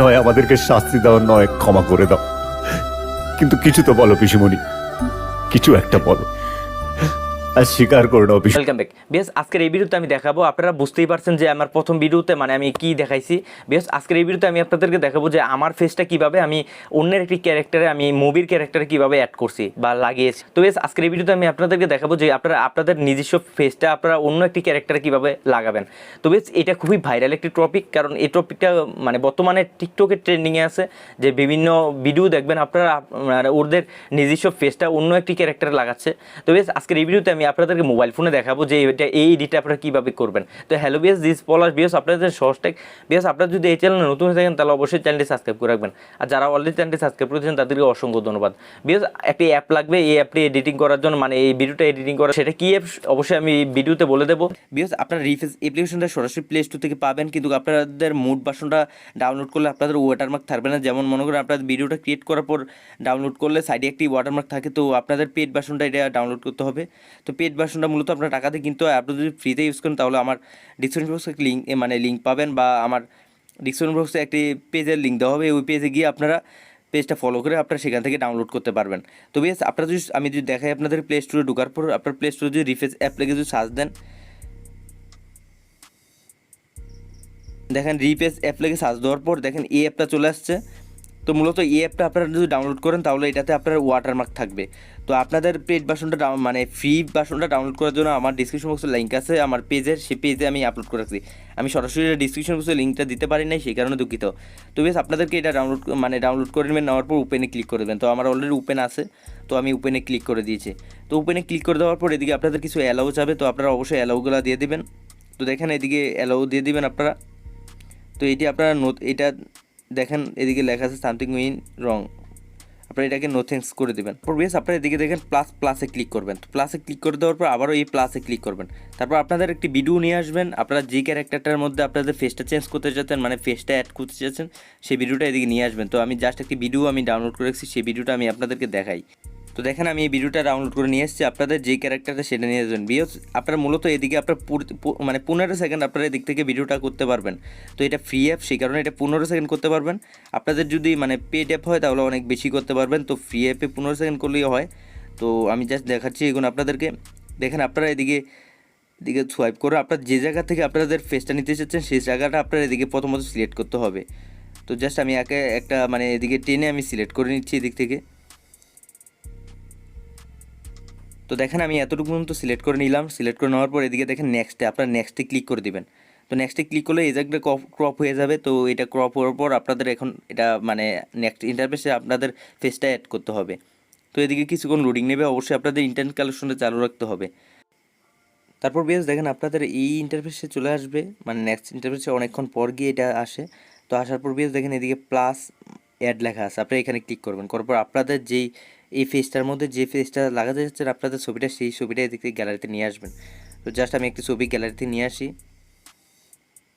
নয় আমাদেরকে শাস্তি দাও, নয় ক্ষমা করে দাও, কিন্তু কিছু তো বলো পিসিমণি, কিছু একটা বলো, আর স্বীকার করে নাও পিসি। ওয়েলকাম ব্যাক বেশ। আজকের এই ভিডিওতে আমি দেখাবো, আপনারা বুঝতেই পারছেন যে আমার প্রথম ভিডিওতে মানে আমি কি দেখাইছি। বেশ আজকের এই ভিডিওতে আমি আপনাদেরকে দেখাবো যে আমার ফেসটা কিভাবে আমি অন্যের একটি ক্যারেক্টারে, আমি মুভির ক্যারেক্টারে কিভাবে অ্যাড করছি বা লাগিয়েছি। তো বেশ আজকের এই ভিডিওতে আমি আপনাদেরকে দেখাবো যে আপনারা আপনাদের নিজস্ব ফেসটা আপনারা অন্য একটি ক্যারেক্টারে কিভাবে লাগাবেন। তো বেশ এটা খুবই ভাইরাল একটি টপিক, কারণ এই টপিকটা মানে বর্তমানে টিকটকে ট্রেন্ডিংয়ে আছে, যে বিভিন্ন ভিডিও দেখবেন আপনারা ওদের নিজস্ব ফেসটা অন্য একটি ক্যারেক্টারে লাগাচ্ছে। তো বেশ আজকের এই ভিডিওতে আমি আপনাদেরকে মোবাইল ফোনে দেখাবো যে এটা এই এডিটটা আপনারা কীভাবে করবেন। তো hello BS, this Palash BS, আপনাদের সহজটেক বিএস। আপনারা যদি এই চ্যানেলে নতুন হয়ে থাকেন তাহলে অবশ্যই চ্যানেলটি সাবস্ক্রাইব করে রাখবেন, আর যারা অলরেডি চ্যানেলটি সাবস্ক্রাইব করেছেন তাদেরকে অসংখ্য ধন্যবাদ। বিএস একটি অ্যাপ লাগবে, এই অ্যাপটি এডিটিং করার জন্য, মানে এই ভিডিওটা এডিটিং করা, সেটা কী অ্যাপ অবশ্যই আমি ভিডিওতে বলে দেবো। বিএস আপনারা রিফেস অ্যাপ্লিকেশনটা সরাসরি প্লে স্টোর থেকে পাবেন, কিন্তু আপনাদের মুড ভার্সনটা ডাউনলোড করলে আপনাদের ওয়াটারমার্ক থাকবে না। যেমন মনে করেন আপনাদের ভিডিওটা ক্রিয়েট করার পর ডাউনলোড করলে সাইডে একটি ওয়াটারমার্ক থাকে, তো আপনাদের পেড ভার্সনটা এটা ডাউনলোড করতে হবে। তো পেড ভার্সনটা মূলত আপনার টাকা দিয়ে কিনতে হয়। আপনি যদি ফ্রিতে ইউজ করেন তাহলে আমার ডিসক্রিপশন বক্সে লিঙ্ক পাবেন, বা আমার ডিসক্রিপশন বক্সে একটি পেজের লিঙ্ক দেওয়া হবে, ওই পেজে গিয়ে আপনারা পেজটা ফলো করে আপনারা সেখান থেকে ডাউনলোড করতে পারবেন। তো বেশ আপনারা যদি আমি যদি দেখাই আপনাদের প্লে স্টোরে ঢোকার পর আপনার প্লে স্টোরে যদি রিফেস অ্যাপ লেগে যদি সার্চ দেন, দেখেন রিফেস অ্যাপ লেগে সার্চ দেওয়ার পর দেখেন এই অ্যাপটা চলে আসছে। তো মূলত এই অ্যাপটা আপনারা যদি ডাউনলোড করেন তাহলে এটাতে আপনার ওয়াটারমার্ক থাকবে। তো আপনাদের পেড ভার্সনটা মানে ফ্রি ভার্সনটা ডাউনলোড করার জন্য আমার ডিসক্রিপশন বক্সে লিঙ্ক আছে আমার পেজের, সেই পেজে আমি আপলোড করে রাখছি। আমি সরাসরি ডিসক্রিপশন বক্সে লিঙ্কটা দিতে পারি নাই, সেই কারণে দুঃখিত। তো বেশ আপনাদেরকে এটা ডাউনলোড করে নেবেন, নেওয়ার পর ওপেনে ক্লিক করে দেবেন। তো আমার অলরেডি ওপেন আছে, তো আমি ওপেনে ক্লিক করে দিয়েছি। তো ওপেনে ক্লিক করে দেওয়ার পর এদিকে আপনাদের কিছু অ্যালাউ যাবে, তো আপনারা অবশ্যই অ্যালাউগুলো দিয়ে দেবেন। তো দেখেন এদিকে অ্যালাউ দিয়ে দিবেন আপনারা। তো এটি আপনারা এটা দেখেন এদিকে লেখা আছে সামথিং উইন রং, আপনারা এটাকে নো থ্যাঙ্কস করে দেবেন। তারপর বেশ আপনারা এদিকে দেখেন প্লাসে ক্লিক করবেন। তো প্লাসে ক্লিক করে দেওয়ার পর আবারও এই প্লাসে ক্লিক করবেন। তারপর আপনাদের একটি ভিডিও নিয়ে আসবেন, আপনারা যে ক্যারেক্টারটার মধ্যে আপনাদের ফেসটা চেঞ্জ করতে চাচ্ছেন, মানে ফেসটা অ্যাড করতে চাচ্ছেন, সেই ভিডিওটা এদিকে নিয়ে আসবেন। তো আমি জাস্ট একটি ভিডিও আমি ডাউনলোড করে রেখেছি, সেই ভিডিওটা আমি আপনাদেরকে দেখাই। তো দেখেন আমি এই ভিডিওটা ডাউনলোড করে নিয়ে এসেছি, আপনাদের যে ক্যারেক্টারটা সেটা নিয়ে আসবেন। আপনারা মূলত এদিকে আপনার মানে 15 সেকেন্ড আপনারা এদিক থেকে ভিডিওটা করতে পারবেন। তো এটা ফ্রি অ্যাপ, সেই কারণে এটা 15 সেকেন্ড করতে পারবেন। আপনাদের যদি মানে পেড অ্যাপ হয় তাহলে অনেক বেশি করতে পারবেন। তো ফ্রি অ্যাপে 15 সেকেন্ড করলেই হয়। তো আমি জাস্ট দেখাচ্ছি এখন আপনাদেরকে। দেখেন আপনারা এদিকে সোয়াইপ করে আপনার যে জায়গা থেকে আপনাদের ফেসটা নিতে চাচ্ছেন সেই জায়গাটা আপনার এদিকে প্রথমত সিলেক্ট করতে হবে। তো জাস্ট আমি একটা মানে এদিকে টেনে আমি সিলেক্ট করে নিচ্ছি এদিক থেকে। তো দেখেন আমি এতটুকু পর্যন্ত সিলেক্ট করে নিলাম। সিলেক্ট করে নেওয়ার পর এদিকে দেখেন নেক্সটে, আপনার নেক্সটে ক্লিক করে দিবেন। তো নেক্সটে ক্লিক করলে এই জায়গাটা ক্রপ হয়ে যাবে। তো এটা ক্রপ হওয়ার পর আপনাদের এখন এটা মানে নেক্সট ইন্টারফেসে আপনাদের ফেসটা অ্যাড করতে হবে। তো এদিকে কিছুক্ষণ লোডিং নেবে, অবশ্যই আপনাদের ইন্টারনেট কানেকশনটা চালু রাখতে হবে। তারপর বেশ দেখেন আপনাদের এই ইন্টারফেসে চলে আসবে, মানে নেক্সট ইন্টারফেসে অনেকক্ষণ পর গিয়ে এটা আসে। তো আসার পর বেশ দেখেন এদিকে প্লাস অ্যাড লেখা আছে, আপনারা এখানে ক্লিক করবেন। করার পর আপনাদের যেই এই ফেসটার মধ্যে যে ফেসটা লাগাতে যাচ্ছে আপনাদের ছবিটা, সেই ছবিটা এদিক থেকে গ্যালারিতে নিয়ে আসবেন। তো জাস্ট আমি একটি ছবি গ্যালারিতে নিয়ে আসি।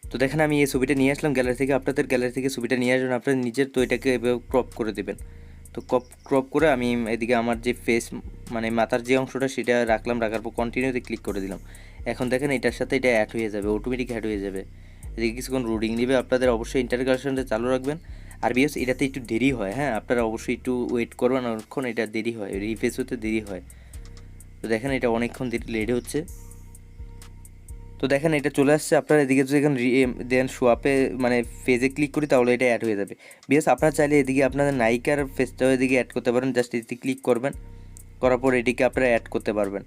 তো দেখেন আমি এই ছবিটা নিয়ে আসলাম গ্যালারি থেকে, আপনাদের গ্যালারি থেকে ছবিটা নিয়ে আসবেন আপনাদের নিজের। তো এটাকে এভাবে ক্রপ করে দেবেন। তো ক্রপ করে আমি এদিকে আমার যে ফেস মানে মাথার যে অংশটা সেটা রাখলাম, রাখার পর কন্টিনিউতে ক্লিক করে দিলাম। এখন দেখেন এটার সাথে এটা অ্যাড হয়ে যাবে, অটোমেটিক অ্যাড হয়ে যাবে। এদিকে কিছুক্ষণ লোডিং নেবে, আপনাদের অবশ্যই ইন্টারনেট কানেকশনটা চালু রাখবেন। আর বিএস এটাতে একটু দেরি হয়, হ্যাঁ আপনারা অবশ্যই একটু ওয়েট করবেন, অনেকক্ষণ এটা দেরি হয়, রিফ্রেশ হতে দেরি হয়। তো দেখেন এটা অনেকক্ষণ লেট হচ্ছে। তো দেখেন এটা চলে আসছে, আপনারা এদিকে যদি এখন দেন শোয়াপে মানে ফেজে ক্লিক করি তাহলে এটা অ্যাড হয়ে যাবে। বিকজ আপনারা চাইলে এদিকে আপনাদের নায়িকার ফেসটাও এদিকে অ্যাড করতে পারেন, জাস্ট এদিকে ক্লিক করবেন, করার পর এদিকে আপনারা অ্যাড করতে পারবেন।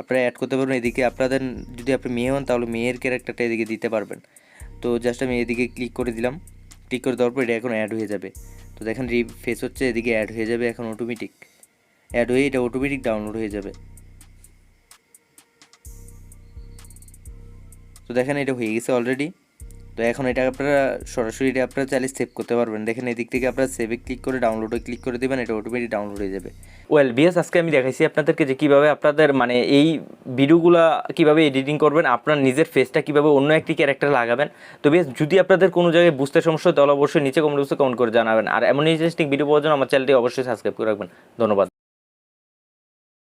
আপনারা অ্যাড করতে পারবেন এদিকে আপনাদের যদি আপনি মেয়ে হন তাহলে মেয়ের ক্যারেক্টারটা এদিকে দিতে পারবেন। তো জাস্ট আমি এদিকে ক্লিক করে দিলাম, ক্লিক করে দেওয়ার পর এটা এখন অ্যাড হয়ে যাবে। তো দেখেন ফেস হচ্ছে এদিকে অ্যাড হয়ে যাবে, এখন অটোমেটিক অ্যাড হয়ে এটা অটোমেটিক ডাউনলোড হয়ে যাবে। তো দেখেন এটা হয়ে গেছে অলরেডি। তো এখন এটা আপনারা সরাসরি এটা আপনারা চাইলে সেভ করতে পারবেন। দেখেন এদিক থেকে আপনারা সেভে ক্লিক করে ডাউনলোডে ক্লিক করে দেবেন, এটা অটোমেটিক ডাউনলোড হয়ে যাবে। ওয়েল বিএস আজকে আমি দেখাইছি আপনাদেরকে যে কীভাবে আপনাদের মানে এই ভিডিওগুলো কীভাবে এডিটিং করবেন, আপনার নিজের ফেসটা কীভাবে অন্য একটি ক্যারেক্টার লাগাবেন। তো বিএস যদি আপনাদের কোনো জায়গায় বুঝতে সমস্যা হয় তাহলে অবশ্যই নিচে কমেন্ট বক্সে কমেন্ট করে জানাবেন। আর এমন ইন্টারেস্টিং ভিডিও পাওয়ার জন্য আমার চ্যানেলটি অবশ্যই সাবস্ক্রাইব করে রাখবেন। ধন্যবাদ।